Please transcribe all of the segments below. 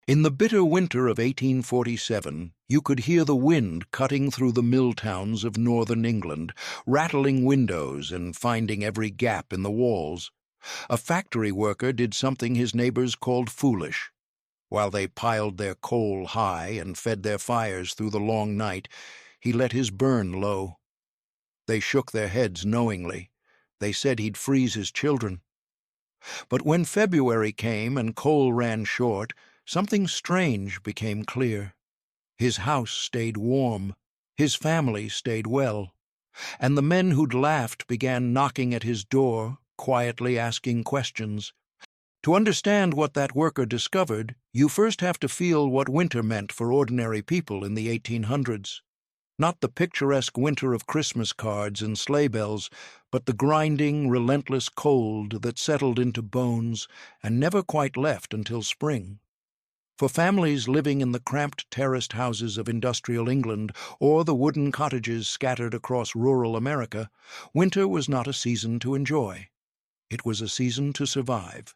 In the bitter winter of 1847, you could hear the wind cutting through the mill towns of northern England, rattling windows and finding every gap in the walls. A factory worker did something his neighbors called foolish. While they piled their coal high and fed their fires through the long night, he let his burn low. They shook their heads knowingly. They said he'd freeze his children. But when February came and coal ran short, something strange became clear. His house stayed warm, his family stayed well, and the men who'd laughed began knocking at his door, quietly asking questions. To understand what that worker discovered, you first have to feel what winter meant for ordinary people in the 1800s. Not the picturesque winter of Christmas cards and sleigh bells, but the grinding, relentless cold that settled into bones and never quite left until spring. For families living in the cramped terraced houses of industrial England or the wooden cottages scattered across rural America, winter was not a season to enjoy. It was a season to survive.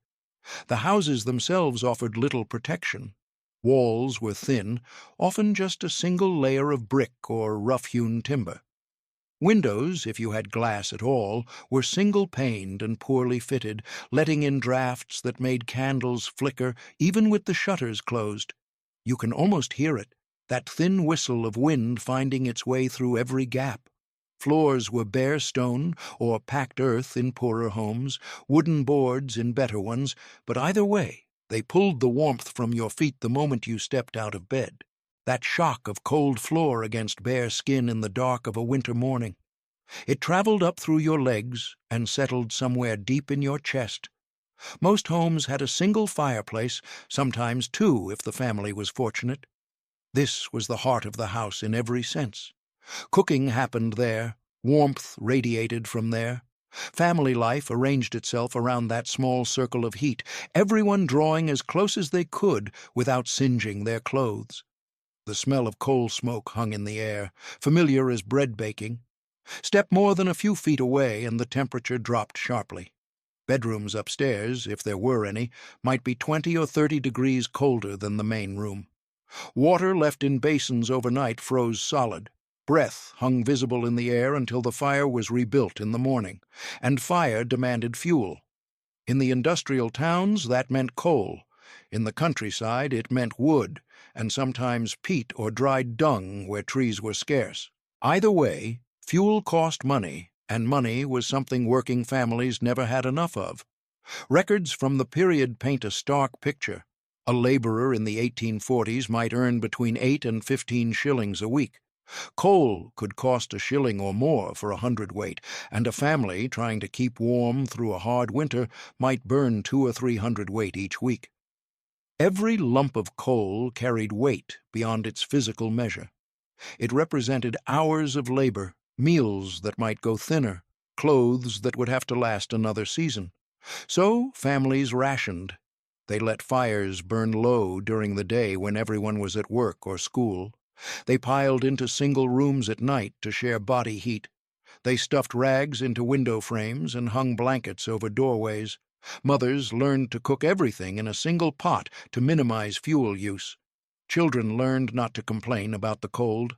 The houses themselves offered little protection. Walls were thin, often just a single layer of brick or rough-hewn timber. Windows, if you had glass at all, were single-paned and poorly fitted, letting in drafts that made candles flicker even with the shutters closed. You can almost hear it, that thin whistle of wind finding its way through every gap. Floors were bare stone or packed earth in poorer homes, wooden boards in better ones, but either way, they pulled the warmth from your feet the moment you stepped out of bed. That shock of cold floor against bare skin in the dark of a winter morning. It traveled up through your legs and settled somewhere deep in your chest. Most homes had a single fireplace, sometimes two if the family was fortunate. This was the heart of the house in every sense. Cooking happened there, warmth radiated from there. Family life arranged itself around that small circle of heat, everyone drawing as close as they could without singeing their clothes. The smell of coal smoke hung in the air, familiar as bread baking. Step more than a few feet away and the temperature dropped sharply. Bedrooms upstairs, if there were any, might be 20 or 30 degrees colder than the main room. Water left in basins overnight froze solid. Breath hung visible in the air until the fire was rebuilt in the morning, and fire demanded fuel. In the industrial towns, that meant coal. In the countryside, it meant wood, and sometimes peat or dried dung where trees were scarce. Either way, fuel cost money, and money was something working families never had enough of. Records from the period paint a stark picture. A laborer in the 1840s might earn between 8 and 15 shillings a week. Coal could cost a shilling or more for a hundredweight, and a family trying to keep warm through a hard winter might burn 200 or 300 weight each week. Every lump of coal carried weight beyond its physical measure. It represented hours of labor, meals that might go thinner, clothes that would have to last another season. So families rationed. They let fires burn low during the day when everyone was at work or school. They piled into single rooms at night to share body heat. They stuffed rags into window frames and hung blankets over doorways. Mothers learned to cook everything in a single pot to minimize fuel use. Children learned not to complain about the cold.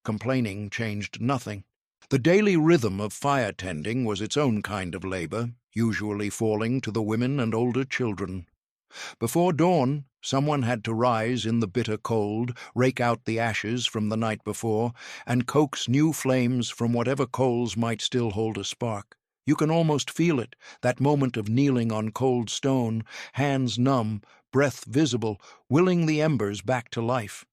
Complaining changed nothing. The daily rhythm of fire tending was its own kind of labor, usually falling to the women and older children. Before dawn, someone had to rise in the bitter cold, rake out the ashes from the night before, and coax new flames from whatever coals might still hold a spark. You can almost feel it, that moment of kneeling on cold stone, hands numb, breath visible, willing the embers back to life.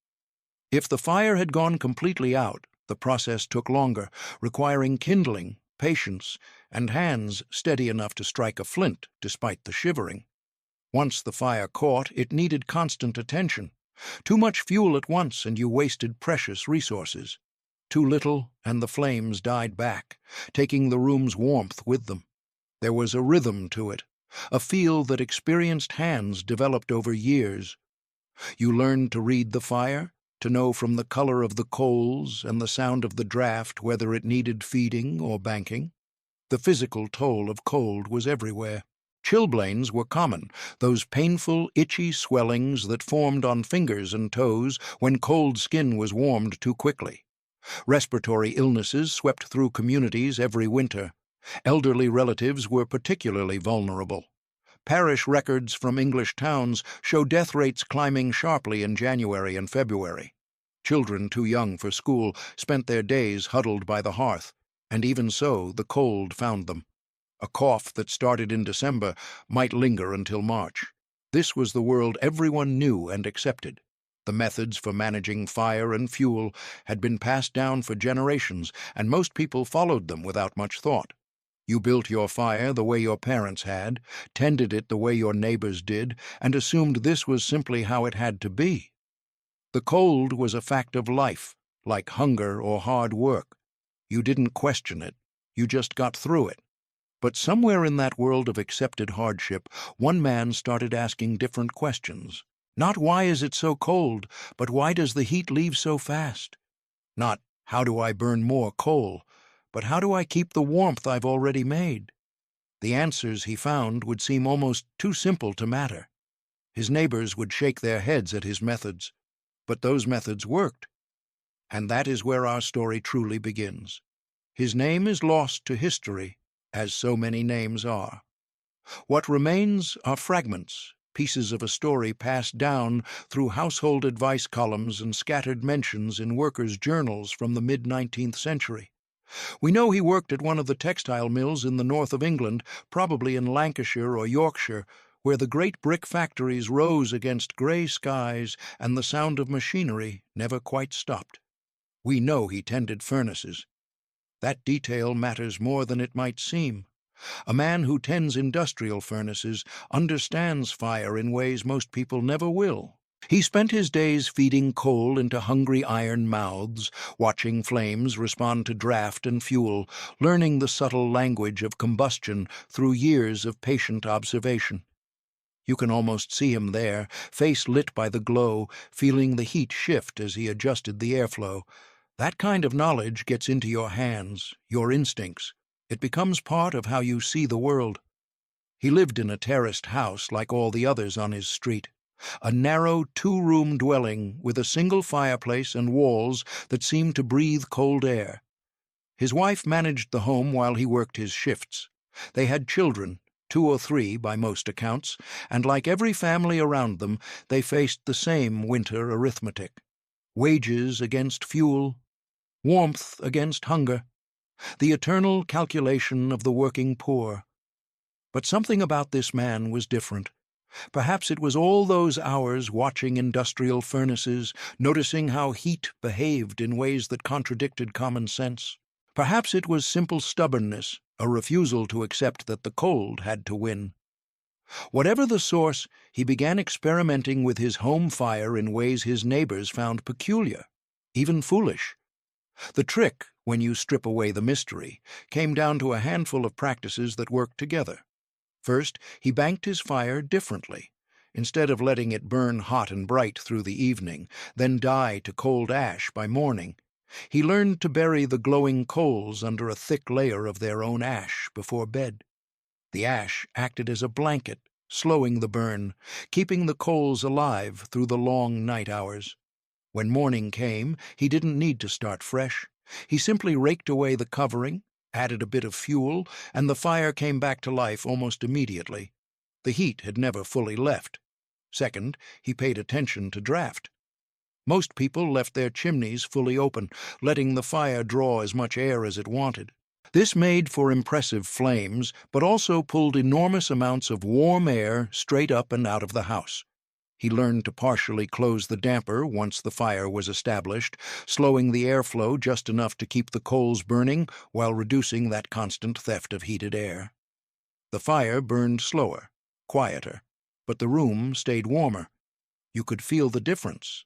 If the fire had gone completely out, the process took longer, requiring kindling, patience, and hands steady enough to strike a flint despite the shivering. Once the fire caught, it needed constant attention. Too much fuel at once and you wasted precious resources. Too little and the flames died back, taking the room's warmth with them. There was a rhythm to it, a feel that experienced hands developed over years. You learned to read the fire, to know from the color of the coals and the sound of the draft whether it needed feeding or banking. The physical toll of cold was everywhere. Chilblains were common, those painful, itchy swellings that formed on fingers and toes when cold skin was warmed too quickly. Respiratory illnesses swept through communities every winter. Elderly relatives were particularly vulnerable. Parish records from English towns show death rates climbing sharply in January and February. Children too young for school spent their days huddled by the hearth, and even so the cold found them. A cough that started in December might linger until March. This was the world everyone knew and accepted. The methods for managing fire and fuel had been passed down for generations, and most people followed them without much thought. You built your fire the way your parents had, tended it the way your neighbors did, and assumed this was simply how it had to be. The cold was a fact of life, like hunger or hard work. You didn't question it, you just got through it. But somewhere in that world of accepted hardship, one man started asking different questions. Not why is it so cold, but why does the heat leave so fast? Not how do I burn more coal, but how do I keep the warmth I've already made? The answers he found would seem almost too simple to matter. His neighbors would shake their heads at his methods, but those methods worked. And that is where our story truly begins. His name is lost to history, as so many names are. What remains are fragments, pieces of a story passed down through household advice columns and scattered mentions in workers' journals from the mid-19th century. We know he worked at one of the textile mills in the north of England, probably in Lancashire or Yorkshire, where the great brick factories rose against grey skies and the sound of machinery never quite stopped. We know he tended furnaces. That detail matters more than it might seem. A man who tends industrial furnaces understands fire in ways most people never will. He spent his days feeding coal into hungry iron mouths, watching flames respond to draft and fuel, learning the subtle language of combustion through years of patient observation. You can almost see him there, face lit by the glow, feeling the heat shift as he adjusted the airflow. That kind of knowledge gets into your hands, your instincts. It becomes part of how you see the world. He lived in a terraced house like all the others on his street. A narrow two-room dwelling with a single fireplace and walls that seemed to breathe cold air. His wife managed the home while he worked his shifts. They had children, 2 or 3 by most accounts, and like every family around them, they faced the same winter arithmetic. Wages against fuel, warmth against hunger, the eternal calculation of the working poor. But something about this man was different. Perhaps it was all those hours watching industrial furnaces, noticing how heat behaved in ways that contradicted common sense. Perhaps it was simple stubbornness, a refusal to accept that the cold had to win. Whatever the source, he began experimenting with his home fire in ways his neighbors found peculiar, even foolish. The trick, when you strip away the mystery, came down to a handful of practices that worked together. First, he banked his fire differently. Instead of letting it burn hot and bright through the evening, then die to cold ash by morning, he learned to bury the glowing coals under a thick layer of their own ash before bed. The ash acted as a blanket, slowing the burn, keeping the coals alive through the long night hours. When morning came, he didn't need to start fresh. He simply raked away the covering, added a bit of fuel, and the fire came back to life almost immediately. The heat had never fully left. Second, he paid attention to draft. Most people left their chimneys fully open, letting the fire draw as much air as it wanted. This made for impressive flames, but also pulled enormous amounts of warm air straight up and out of the house. He learned to partially close the damper once the fire was established, slowing the airflow just enough to keep the coals burning while reducing that constant theft of heated air. The fire burned slower, quieter, but the room stayed warmer. You could feel the difference.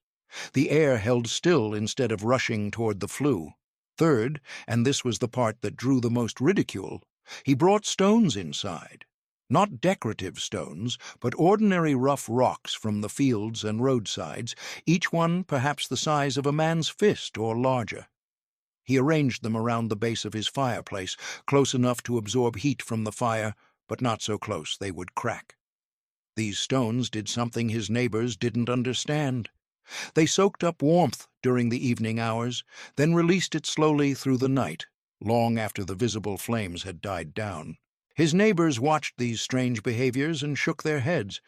The air held still instead of rushing toward the flue. Third, and this was the part that drew the most ridicule, he brought stones inside. Not decorative stones, but ordinary rough rocks from the fields and roadsides, each one perhaps the size of a man's fist or larger. He arranged them around the base of his fireplace, close enough to absorb heat from the fire, but not so close they would crack. These stones did something his neighbors didn't understand. They soaked up warmth during the evening hours, then released it slowly through the night, long after the visible flames had died down. His neighbors watched these strange behaviors and shook their heads.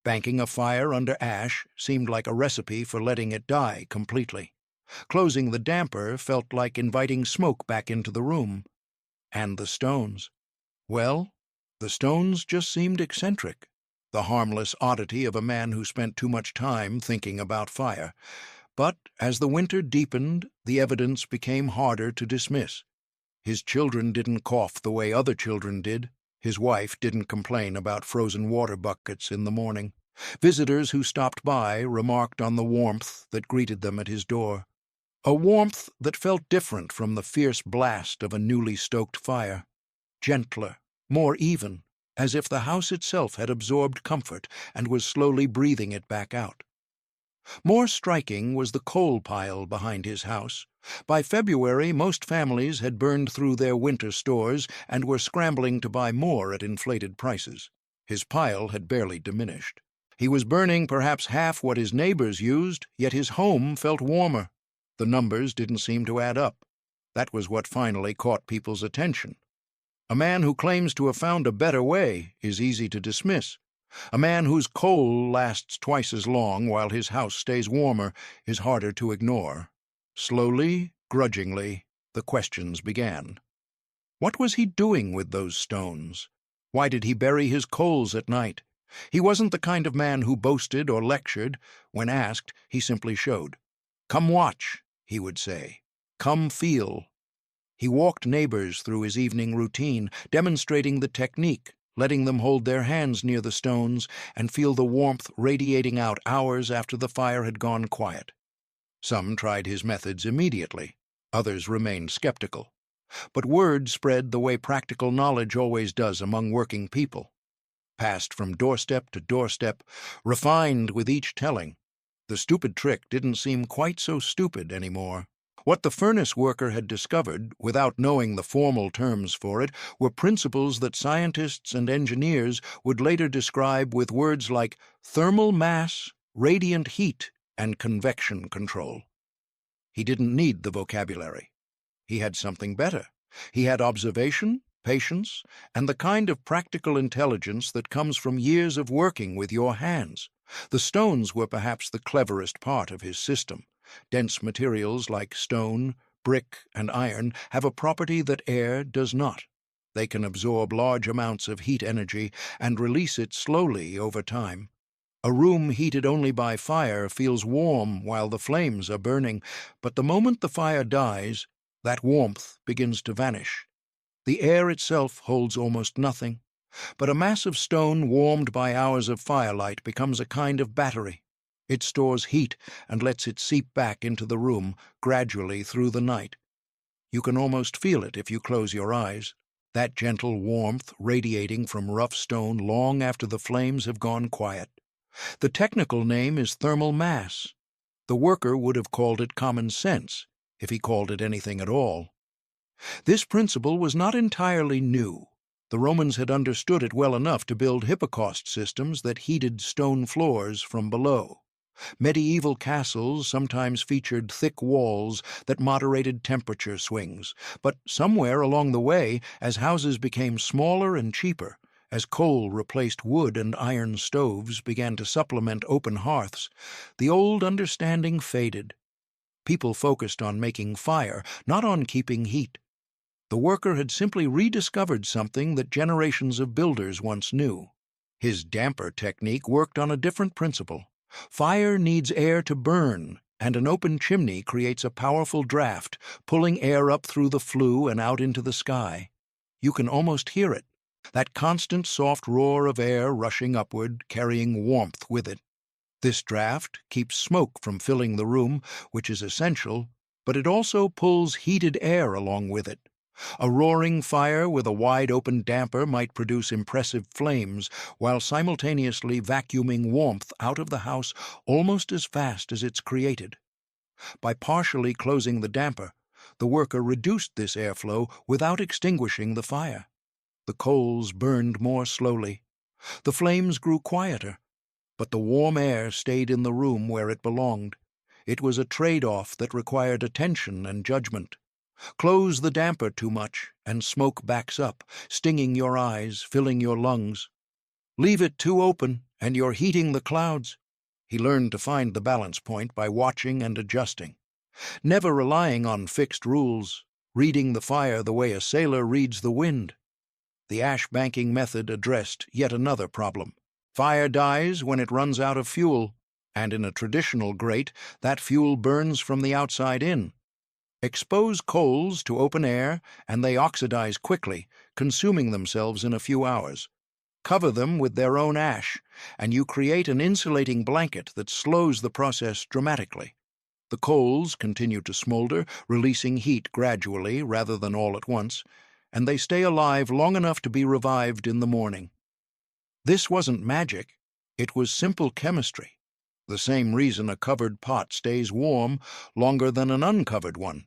Banking a fire under ash seemed like a recipe for letting it die completely. Closing the damper felt like inviting smoke back into the room. And the stones. Well, the stones just seemed eccentric. The harmless oddity of a man who spent too much time thinking about fire. But as the winter deepened, the evidence became harder to dismiss. His children didn't cough the way other children did. His wife didn't complain about frozen water buckets in the morning. Visitors who stopped by remarked on the warmth that greeted them at his door. A warmth that felt different from the fierce blast of a newly stoked fire. Gentler, more even, as if the house itself had absorbed comfort and was slowly breathing it back out. More striking was the coal pile behind his house. By February, most families had burned through their winter stores and were scrambling to buy more at inflated prices. His pile had barely diminished. He was burning perhaps half what his neighbors used, yet his home felt warmer. The numbers didn't seem to add up. That was what finally caught people's attention. A man who claims to have found a better way is easy to dismiss. A man whose coal lasts twice as long while his house stays warmer is harder to ignore. Slowly, grudgingly, the questions began. What was he doing with those stones? Why did he bury his coals at night? He wasn't the kind of man who boasted or lectured. When asked, he simply showed. "Come watch," he would say. "Come feel." He walked neighbors through his evening routine, demonstrating the technique, letting them hold their hands near the stones and feel the warmth radiating out hours after the fire had gone quiet. Some tried his methods immediately. Others remained skeptical. But word spread the way practical knowledge always does among working people. Passed from doorstep to doorstep, refined with each telling. The stupid trick didn't seem quite so stupid anymore. What the furnace worker had discovered, without knowing the formal terms for it, were principles that scientists and engineers would later describe with words like thermal mass, radiant heat, and convection control. He didn't need the vocabulary. He had something better. He had observation, patience, and the kind of practical intelligence that comes from years of working with your hands. The stones were perhaps the cleverest part of his system. Dense materials like stone, brick, and iron have a property that air does not. They can absorb large amounts of heat energy and release it slowly over time. A room heated only by fire feels warm while the flames are burning, but the moment the fire dies, that warmth begins to vanish. The air itself holds almost nothing, but a mass of stone warmed by hours of firelight becomes a kind of battery. It stores heat and lets it seep back into the room gradually through the night. You can almost feel it if you close your eyes, that gentle warmth radiating from rough stone long after the flames have gone quiet. The technical name is thermal mass. The worker would have called it common sense, if he called it anything at all. This principle was not entirely new. The Romans had understood it well enough to build hypocaust systems that heated stone floors from below. Medieval castles sometimes featured thick walls that moderated temperature swings, but somewhere along the way, as houses became smaller and cheaper, as coal replaced wood and iron stoves began to supplement open hearths, the old understanding faded. People focused on making fire, not on keeping heat. The worker had simply rediscovered something that generations of builders once knew. His damper technique worked on a different principle. Fire needs air to burn, and an open chimney creates a powerful draft, pulling air up through the flue and out into the sky. You can almost hear it, that constant soft roar of air rushing upward, carrying warmth with it. This draft keeps smoke from filling the room, which is essential, but it also pulls heated air along with it. A roaring fire with a wide-open damper might produce impressive flames, while simultaneously vacuuming warmth out of the house almost as fast as it's created. By partially closing the damper, the worker reduced this airflow without extinguishing the fire. The coals burned more slowly. The flames grew quieter, but the warm air stayed in the room where it belonged. It was a trade-off that required attention and judgment. Close the damper too much, and smoke backs up, stinging your eyes, filling your lungs. Leave it too open, and you're heating the clouds. He learned to find the balance point by watching and adjusting, never relying on fixed rules, reading the fire the way a sailor reads the wind. The ash banking method addressed yet another problem. Fire dies when it runs out of fuel, and in a traditional grate, that fuel burns from the outside in. Expose coals to open air, and they oxidize quickly, consuming themselves in a few hours. Cover them with their own ash, and you create an insulating blanket that slows the process dramatically. The coals continue to smolder, releasing heat gradually rather than all at once, and they stay alive long enough to be revived in the morning. This wasn't magic, it was simple chemistry. The same reason a covered pot stays warm longer than an uncovered one.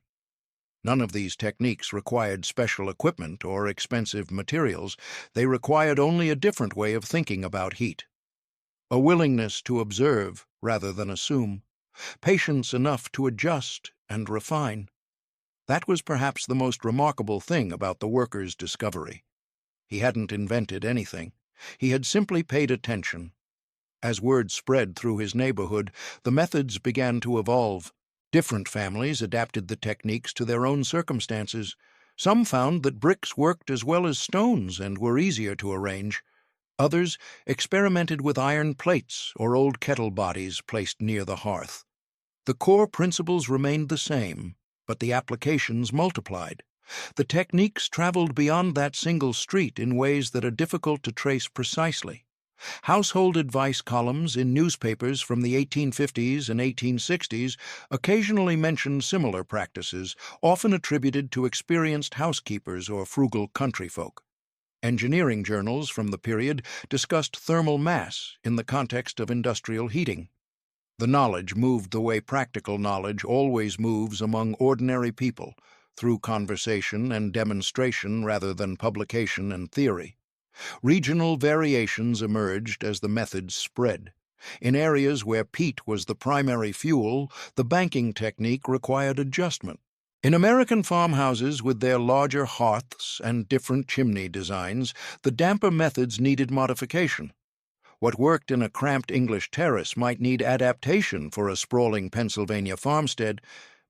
None of these techniques required special equipment or expensive materials. They required only a different way of thinking about heat. A willingness to observe rather than assume. Patience enough to adjust and refine. That was perhaps the most remarkable thing about the worker's discovery. He hadn't invented anything. He had simply paid attention. As word spread through his neighborhood, the methods began to evolve. Different families adapted the techniques to their own circumstances. Some found that bricks worked as well as stones and were easier to arrange. Others experimented with iron plates or old kettle bodies placed near the hearth. The core principles remained the same, but the applications multiplied. The techniques traveled beyond that single street in ways that are difficult to trace precisely. Household advice columns in newspapers from the 1850s and 1860s occasionally mentioned similar practices, often attributed to experienced housekeepers or frugal country folk. Engineering journals from the period discussed thermal mass in the context of industrial heating. The knowledge moved the way practical knowledge always moves among ordinary people, through conversation and demonstration rather than publication and theory. Regional variations emerged as the methods spread. In areas where peat was the primary fuel, the banking technique required adjustment. In American farmhouses with their larger hearths and different chimney designs, the damper methods needed modification. What worked in a cramped English terrace might need adaptation for a sprawling Pennsylvania farmstead,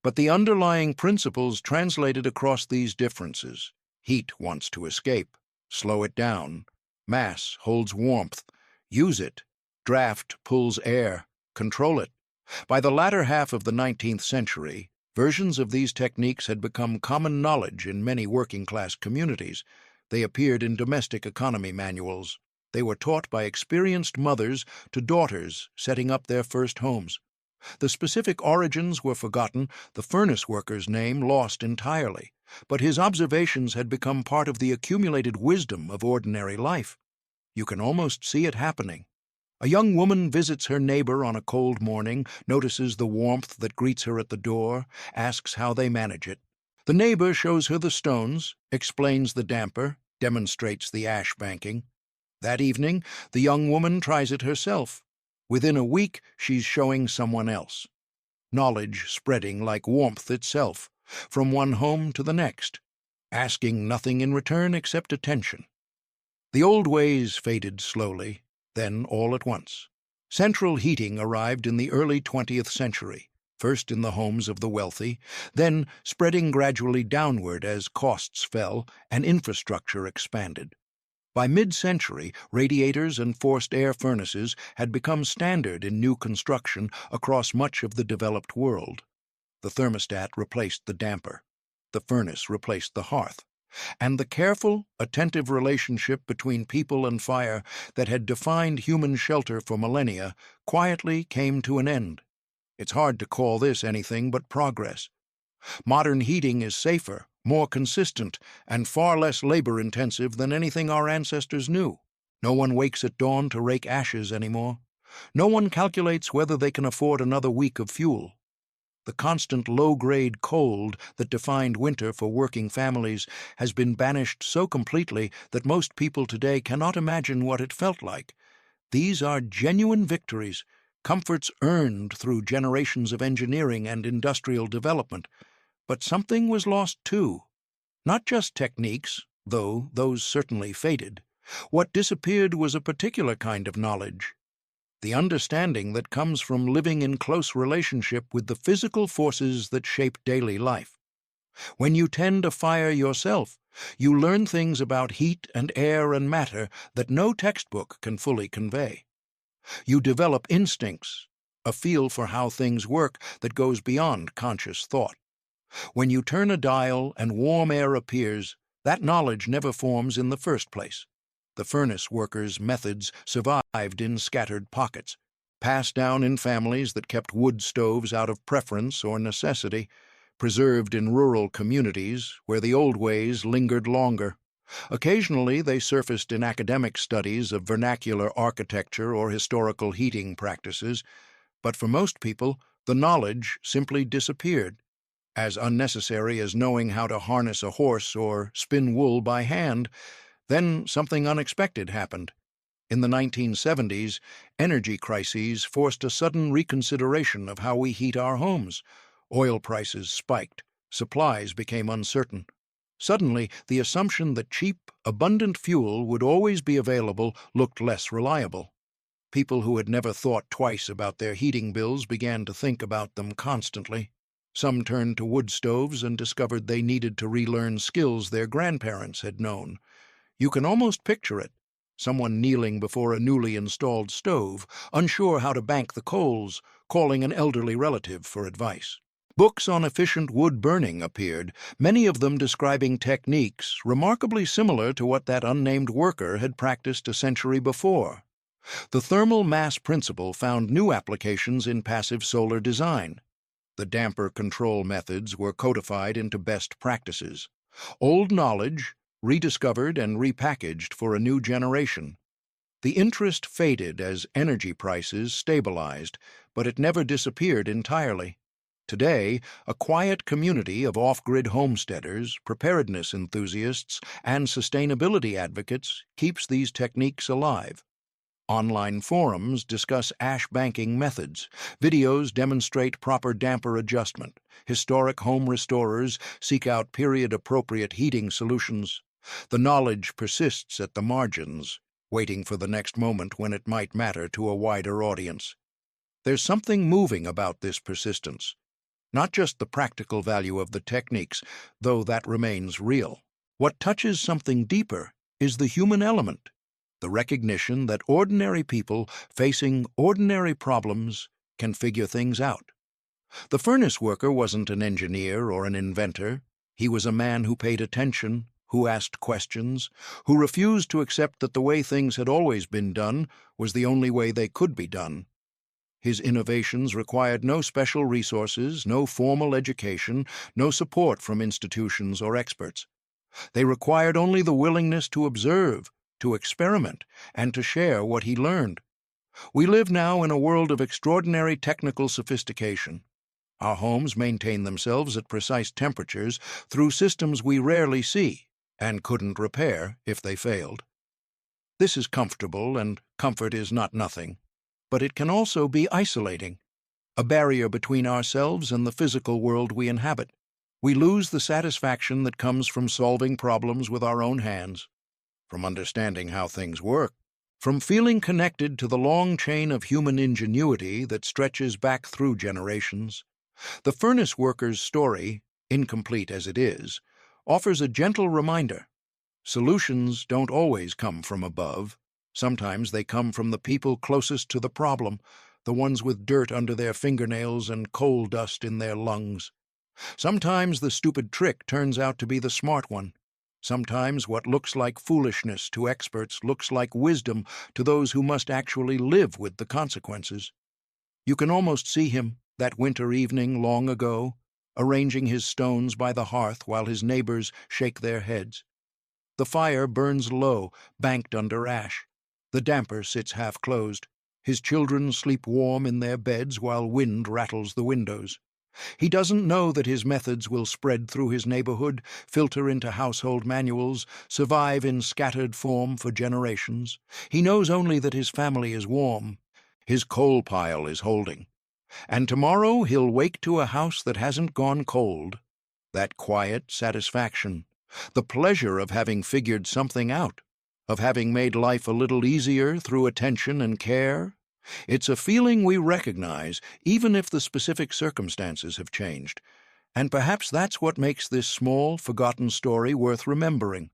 but the underlying principles translated across these differences. Heat wants to escape. Slow it down. Mass holds warmth. Use it. Draft pulls air. Control it. By the latter half of the 19th century, versions of these techniques had become common knowledge in many working-class communities. They appeared in domestic economy manuals. They were taught by experienced mothers to daughters setting up their first homes. The specific origins were forgotten, the furnace worker's name lost entirely, but his observations had become part of the accumulated wisdom of ordinary life. You can almost see it happening. A young woman visits her neighbor on a cold morning, notices the warmth that greets her at the door, asks how they manage it. The neighbor shows her the stones, explains the damper, demonstrates the ash banking. That evening, the young woman tries it herself. Within a week, she's showing someone else. Knowledge spreading like warmth itself, from one home to the next, asking nothing in return except attention. The old ways faded slowly, then all at once. Central heating arrived in the early 20th century, first in the homes of the wealthy, then spreading gradually downward as costs fell and infrastructure expanded. By mid-century, radiators and forced air furnaces had become standard in new construction across much of the developed world. The thermostat replaced the damper. The furnace replaced the hearth. And the careful, attentive relationship between people and fire that had defined human shelter for millennia quietly came to an end. It's hard to call this anything but progress. Modern heating is safer, more consistent, and far less labor-intensive than anything our ancestors knew. No one wakes at dawn to rake ashes anymore. No one calculates whether they can afford another week of fuel. The constant low-grade cold that defined winter for working families has been banished so completely that most people today cannot imagine what it felt like. These are genuine victories, comforts earned through generations of engineering and industrial development. But something was lost too. Not just techniques, though those certainly faded. What disappeared was a particular kind of knowledge, the understanding that comes from living in close relationship with the physical forces that shape daily life. When you tend a fire yourself, you learn things about heat and air and matter that no textbook can fully convey. You develop instincts, a feel for how things work that goes beyond conscious thought. When you turn a dial and warm air appears, that knowledge never forms in the first place. The furnace workers' methods survived in scattered pockets, passed down in families that kept wood stoves out of preference or necessity, preserved in rural communities where the old ways lingered longer. Occasionally they surfaced in academic studies of vernacular architecture or historical heating practices, but for most people the knowledge simply disappeared, as unnecessary as knowing how to harness a horse or spin wool by hand. Then something unexpected happened. In the 1970s, energy crises forced a sudden reconsideration of how we heat our homes. Oil prices spiked, supplies became uncertain. Suddenly, the assumption that cheap, abundant fuel would always be available looked less reliable. People who had never thought twice about their heating bills began to think about them constantly. Some turned to wood stoves and discovered they needed to relearn skills their grandparents had known. You can almost picture it. Someone kneeling before a newly installed stove, unsure how to bank the coals, calling an elderly relative for advice. Books on efficient wood burning appeared, many of them describing techniques remarkably similar to what that unnamed worker had practiced a century before. The thermal mass principle found new applications in passive solar design. The damper control methods were codified into best practices. Old knowledge rediscovered and repackaged for a new generation. The interest faded as energy prices stabilized, but it never disappeared entirely. Today, a quiet community of off-grid homesteaders, preparedness enthusiasts, and sustainability advocates keeps these techniques alive. Online forums discuss ash banking methods, videos demonstrate proper damper adjustment, historic home restorers seek out period-appropriate heating solutions. The knowledge persists at the margins, waiting for the next moment when it might matter to a wider audience. There's something moving about this persistence. Not just the practical value of the techniques, though that remains real. What touches something deeper is the human element, the recognition that ordinary people facing ordinary problems can figure things out. The furnace worker wasn't an engineer or an inventor. He was a man who paid attention, who asked questions, who refused to accept that the way things had always been done was the only way they could be done. His innovations required no special resources, no formal education, no support from institutions or experts. They required only the willingness to observe, to experiment, and to share what he learned. We live now in a world of extraordinary technical sophistication. Our homes maintain themselves at precise temperatures through systems we rarely see and couldn't repair if they failed. This is comfortable, and comfort is not nothing, but it can also be isolating, a barrier between ourselves and the physical world we inhabit. We lose the satisfaction that comes from solving problems with our own hands, from understanding how things work, from feeling connected to the long chain of human ingenuity that stretches back through generations. The furnace worker's story, incomplete as it is, offers a gentle reminder. Solutions don't always come from above. Sometimes they come from the people closest to the problem, the ones with dirt under their fingernails and coal dust in their lungs. Sometimes the stupid trick turns out to be the smart one. Sometimes what looks like foolishness to experts looks like wisdom to those who must actually live with the consequences. You can almost see him, that winter evening long ago, arranging his stones by the hearth while his neighbors shake their heads. The fire burns low, banked under ash. The damper sits half-closed. His children sleep warm in their beds while wind rattles the windows. He doesn't know that his methods will spread through his neighborhood, filter into household manuals, survive in scattered form for generations. He knows only that his family is warm, his coal pile is holding. And tomorrow he'll wake to a house that hasn't gone cold. That quiet satisfaction, the pleasure of having figured something out, of having made life a little easier through attention and care. It's a feeling we recognize, even if the specific circumstances have changed. And perhaps that's what makes this small, forgotten story worth remembering.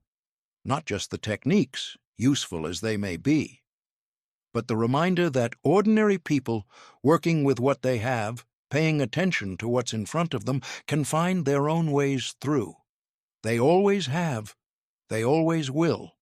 Not just the techniques, useful as they may be, but the reminder that ordinary people, working with what they have, paying attention to what's in front of them, can find their own ways through. They always have. They always will.